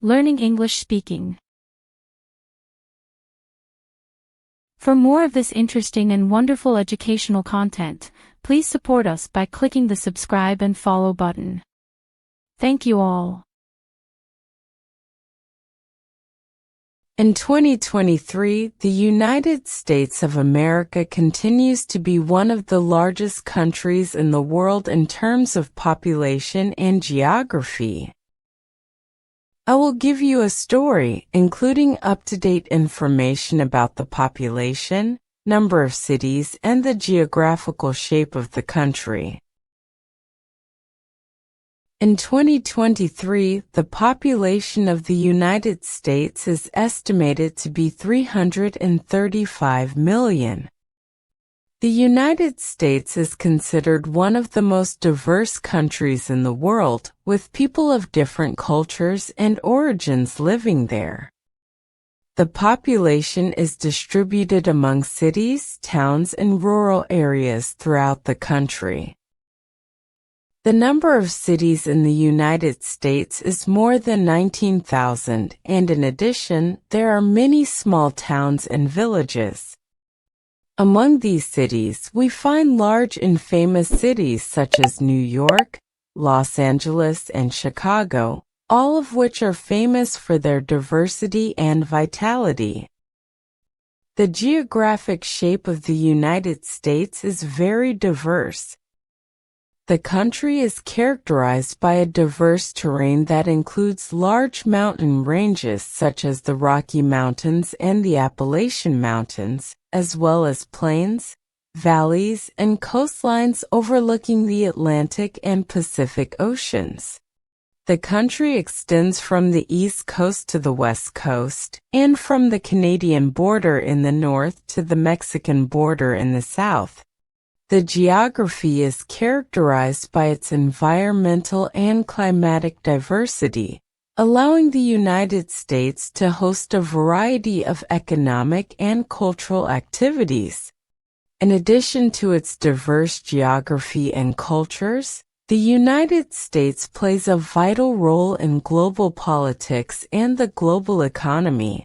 Learning English Speaking. For more of this interesting and wonderful educational content, please support us by clicking the subscribe and follow button. Thank you all. In 2023, the United States of America continues to be one of the largest countries in the world in terms of population and geography. I will give you a story, including up-to-date information about the population, number of cities, and the geographical shape of the country. In 2023, the population of the United States is estimated to be 335 million. The United States is considered one of the most diverse countries in the world, with people of different cultures and origins living there. The population is distributed among cities, towns, and rural areas throughout the country. The number of cities in the United States is more than 19,000, and in addition, there are many small towns and villages. Among these cities, we find large and famous cities such as New York, Los Angeles, and Chicago, all of which are famous for their diversity and vitality. The geographic shape of the United States is very diverse. The country is characterized by a diverse terrain that includes large mountain ranges such as the Rocky Mountains and the Appalachian Mountains, as well as plains, valleys, and coastlines overlooking the Atlantic and Pacific Oceans. The country extends from the East Coast to the West Coast, and from the Canadian border in the north to the Mexican border in the south. The geography is characterized by its environmental and climatic diversity, allowing the United States to host a variety of economic and cultural activities. In addition to its diverse geography and cultures, the United States plays a vital role in global politics and the global economy.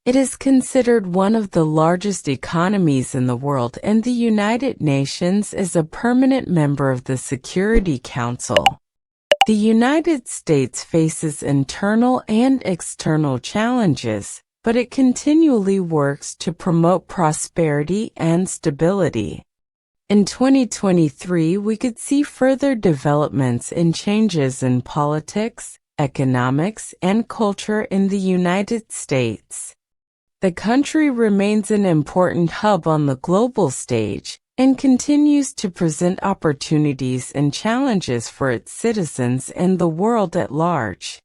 It is considered one of the largest economies in the world, and the United Nations is a permanent member of the Security Council. The United States faces internal and external challenges, but it continually works to promote prosperity and stability. In 2023, we could see further developments and changes in politics, economics, and culture in the United States. The country remains an important hub on the global stage and continues to present opportunities and challenges for its citizens and the world at large.